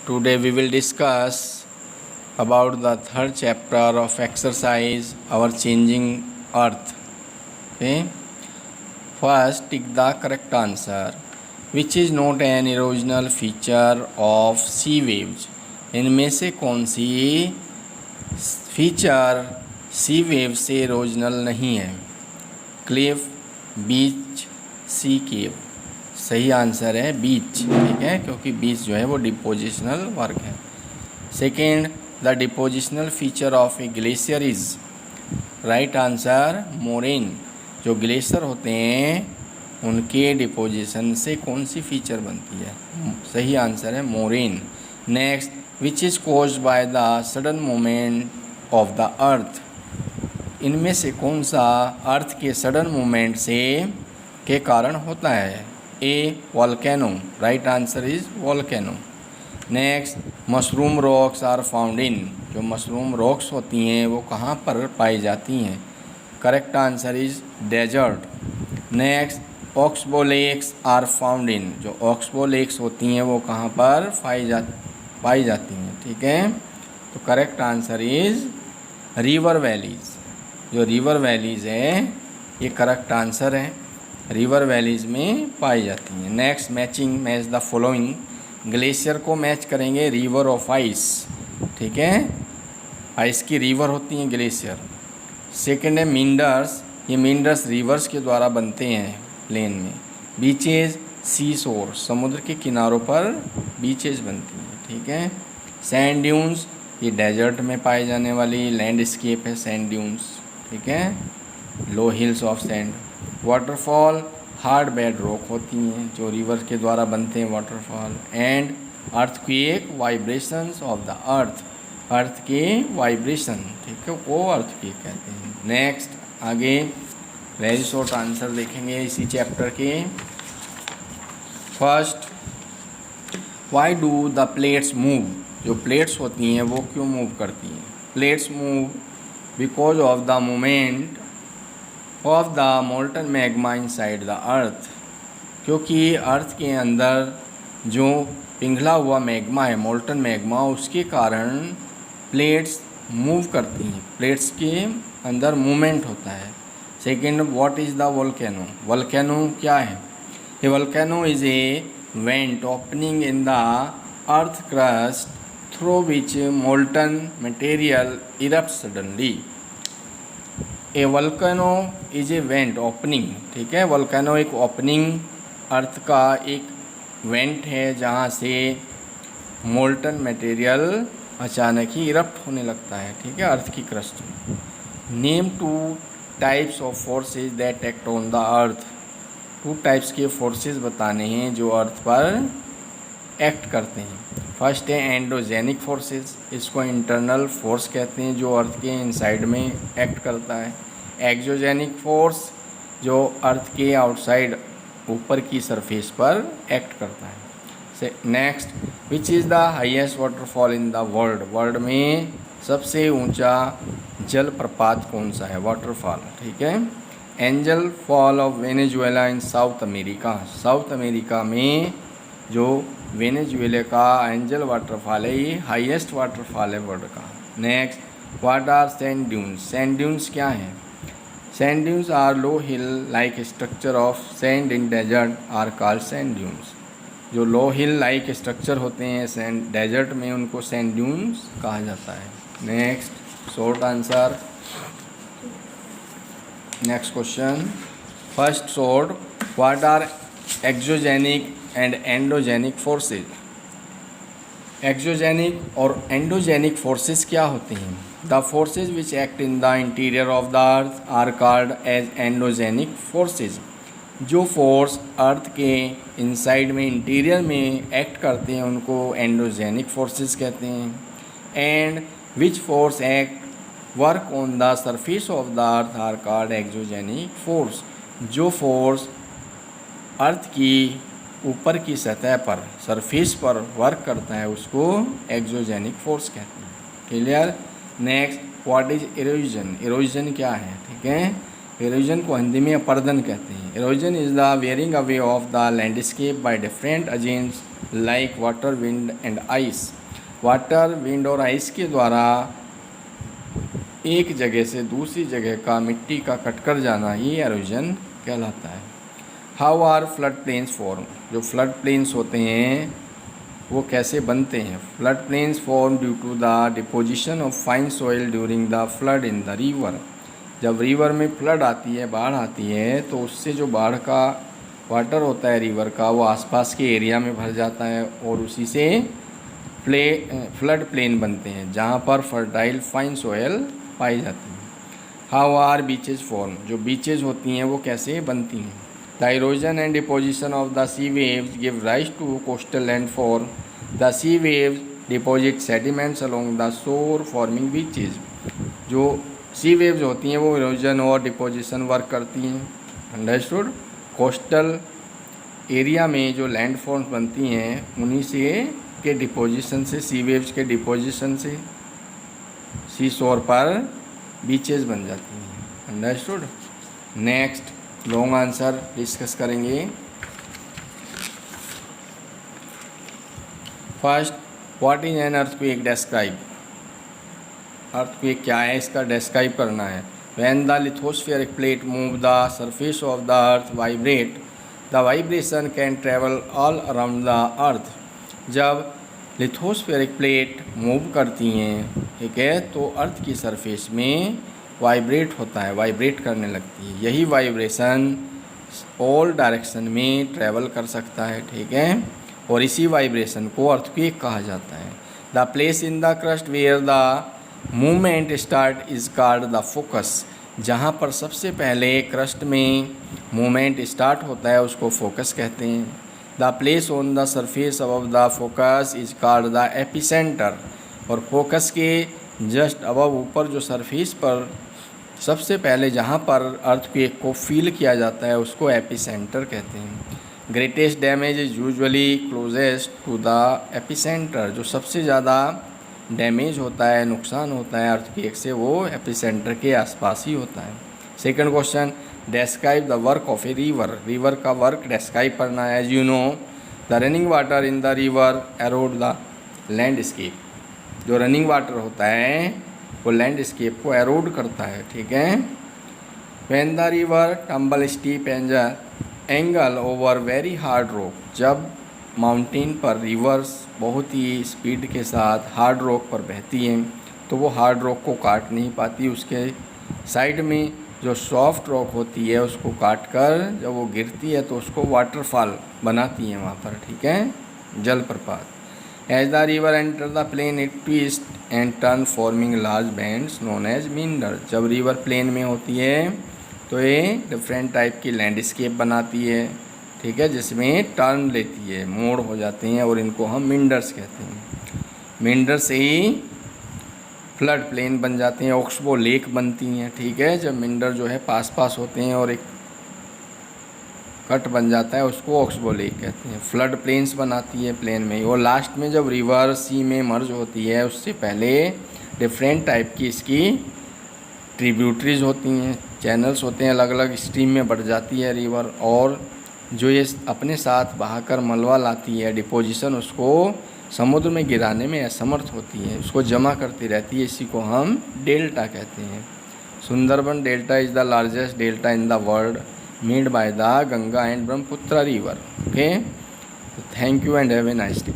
Today we will discuss about the third chapter of exercise Our Changing Earth. Okay. First, tick the correct answer. Which is not an erosional feature of sea waves? इनमें से कौन सी feature सी wave से erosional नहीं है? Cliff, बीच, सी केव। सही answer है बीच, ठीक है, क्योंकि बीच जो है वो डिपोजिशनल वर्क है। Second, the depositional feature of a glacier is, right answer moraine. जो ग्लेशियर होते हैं उनके डिपोजिशन से कौन सी फीचर बनती है? सही आंसर है moraine. Next, which is caused by the sudden movement of the earth, इनमें से कौन सा अर्थ के सडन मूवमेंट से के कारण होता है? A volcano, right answer is volcano. Next, mushroom rocks are found in, जो मशरूम रॉक्स होती हैं वो कहाँ पर पाई जाती हैं? Correct answer is desert. Next, oxbow lakes are found in, जो ऑक्सबो लेक्स होती हैं वो कहाँ पर पाई जाती हैं, ठीक है। तो correct answer is river valleys. जो रिवर वैलीज़ है ये करेक्ट आंसर है, रिवर वैलीज़ में पाई जाती हैं। Next, matching match the following, glacier को मैच करेंगे रिवर ऑफ आइस, ठीक है, आइस की रिवर होती हैं ग्लेशियर। सेकेंड है मींडर्स, ये मींडर्स रिवर्स के द्वारा बनते हैं प्लेन में। बीचेज, सी शोर, समुद्र के किनारों पर बीचेज बनती हैं, ठीक है। सैंड ड्यून्स, ये डेजर्ट में पाए जाने वाली लैंडस्केप है सैंड ड्यून्स, ठीक है, low hills of sand. Waterfall, hard bed rock होती हैं जो रिवर के द्वारा बनते हैं waterfall. And earthquake, vibrations of the earth, earth के वाइब्रेशन, ठीक है, वो अर्थक्वेक कहते हैं। नेक्स्ट, आगे वेरी शॉर्ट आंसर देखेंगे इसी चैप्टर के। First, why do the plates move, जो प्लेट्स होती हैं वो क्यों मूव करती हैं? Plates move because of the movement of the molten magma inside the earth, क्योंकि अर्थ के अंदर जो पिघला हुआ मैग्मा है, मोल्टन मैग्मा, उसके कारण प्लेट्स मूव करती हैं, प्लेट्स के अंदर मूवमेंट होता है। Second, what is the volcano, volcano क्या है? A volcano is a vent opening in the earth crust through which molten material erupt suddenly. A volcano is a vent opening, ठीक है, वोल्केनो एक opening अर्थ का एक went है जहाँ से मोल्टन मटेरियल अचानक ही इरप्ट होने लगता है, ठीक है, अर्थ की क्रस्ट में। Name two types of forces that act on the earth, two types के फोर्सेस बताने हैं जो अर्थ पर एक्ट करते हैं। फर्स्ट है एंडोजेनिक फोर्सेस, इसको इंटरनल फोर्स कहते हैं जो अर्थ के इनसाइड में एक्ट करता है। एक्सोजेनिक फोर्स, जो अर्थ के आउटसाइड ऊपर की सरफेस पर एक्ट करता है। Next, which is the highest waterfall in the world, world में सबसे ऊंचा जलप्रपात कौन सा है? वाटरफॉल, ठीक है। Angel Fall of Venezuela in South America, South America में जो वेनेजुएला का एंजल वाटरफॉल है ये हाईएस्ट वाटरफॉल है वर्ल्ड का। Next, what are sand dunes, sand dunes क्या हैं? Sand dunes are low hill like structure of sand in desert are called sand dunes, जो लो हिल लाइक स्ट्रक्चर होते हैं sand desert में उनको sand dunes कहा जाता है। Next, short answer, next question. First short, what are exogenic and endogenic forces, exogenic और endogenic forces क्या होते हैं? The forces which act in the interior of the earth are called as endogenic forces, जो force earth के inside में interior में act करते हैं उनको एंडोजेनिक फोर्सेस कहते हैं। And which force act work on the surface of the earth are called exogenic force, जो फोर्स अर्थ की ऊपर की सतह पर सरफेस पर वर्क करता है उसको एक्सोजेनिक फोर्स कहते हैं। Clear? Next, what is erosion, erosion क्या है? ठीक है, इरोजन को हिंदी में अपर्दन कहते हैं। Erosion is the wearing away of the landscape by different agents like water, wind and ice. Water, wind और आइस के द्वारा एक जगह से दूसरी जगह का मिट्टी का कटकर जाना ये इरोजन कहलाता है। How are flood plains form? जो फ्लड प्लेन्स होते हैं वो कैसे बनते हैं? Flood plains form due to the deposition of fine soil during the flood in the river. जब रिवर में फ्लड आती है, बाढ़ आती है, तो उससे जो बाढ़ का वाटर होता है रिवर का वो आसपास के एरिया में भर जाता है और उसी से फ्लड प्लेन बनते हैं जहाँ पर फर्टाइल फाइन सॉइल पाई जाती है। How are beaches form? जो बीचेज होती हैं वो कैसे बनती हैं? The erosion and deposition of the sea waves give rise to coastal landform. The sea waves deposit sediments along the shore forming beaches. जो सी वेव्स होती हैं वो इरोजन और डिपोजिशन वर्क करती हैं। अंडरस्टूड? कोस्टल एरिया में जो landforms बनती हैं उन्हीं से के डिपोजिशन से, सी वेव्स के डिपोजिशन से सी शोर पर बीचेस बन जाती हैं। Understood? Next long answer discuss करेंगे। First, what is an earthquake? Describe. Earthquake क्या है इसका डिस्क्राइब करना है। When the lithospheric plate move the surface of the earth vibrate, the vibration can travel all around the earth. जब lithospheric plate move करती हैं, ठीक है, तो अर्थ की सरफेस में वाइब्रेट होता है, वाइब्रेट करने लगती है। यही वाइब्रेशन ऑल डायरेक्शन में ट्रेवल कर सकता है, ठीक है, और इसी वाइब्रेशन को अर्थक्वेक कहा जाता है। The place in the crust where the movement start is called the focus. जहाँ पर सबसे पहले क्रस्ट में मूवमेंट स्टार्ट होता है उसको फोकस कहते हैं। The place on the surface above the focus is called the epicentre. और फोकस के जस्ट अबव, ऊपर जो सरफेस पर सबसे पहले जहाँ पर अर्थक्वेक को फील किया जाता है उसको एपिसेंटर कहते हैं। Greatest damage is usually closest to the epicentre. जो सबसे ज़्यादा डैमेज होता है, नुकसान होता है अर्थक्वेक से, वो एपिसेंटर के आसपास ही होता है। Second question, describe the work of a river. River का वर्क डिस्क्राइब करना है। As you know the running water in the river erode the landscape. जो रनिंग वाटर होता है वो लैंडस्केप को एरोड करता है, ठीक है। When the river tumble steep angle over very hard rock. जब माउंटेन पर रिवर्स बहुत ही स्पीड के साथ हार्ड रॉक पर बहती हैं तो वो हार्ड रॉक को काट नहीं पाती, उसके साइड में जो सॉफ्ट रॉक होती है उसको काट कर जब वो गिरती है तो उसको वाटरफॉल बनाती हैं वहाँ पर, ठीक है, जलप्रपात। As the river enter the plain it twist and turn forming large bends known as meander. जब रिवर प्लेन में होती है तो ये डिफरेंट टाइप की लैंडस्केप बनाती है, ठीक है, जिसमें टर्न लेती है, मोड़ हो जाते हैं और इनको हम मिंडर्स कहते हैं। मिंडर से ही फ्लड प्लेन बन जाते हैं, ऑक्सबो लेक बनती हैं, ठीक है। जब मिंडर जो है पास पास होते हैं और एक कट बन जाता है उसको ऑक्सबो लेक कहते हैं। फ्लड प्लेन्स बनाती है प्लेन में। और लास्ट में जब रिवर सी में मर्ज होती है उससे पहले डिफरेंट टाइप की इसकी ट्रिब्यूटरीज होती हैं, चैनल्स होते हैं, अलग अलग स्ट्रीम में बढ़ जाती है रिवर, और जो ये अपने साथ बहाकर मलबा लाती है, डिपोजिशन, उसको समुद्र में गिराने में असमर्थ होती है, उसको जमा करती रहती है। इसी को हम डेल्टा कहते हैं। Sundarban delta is the largest delta in the world made by the Ganga and Brahmaputra river. Okay, thank you and have a nice day.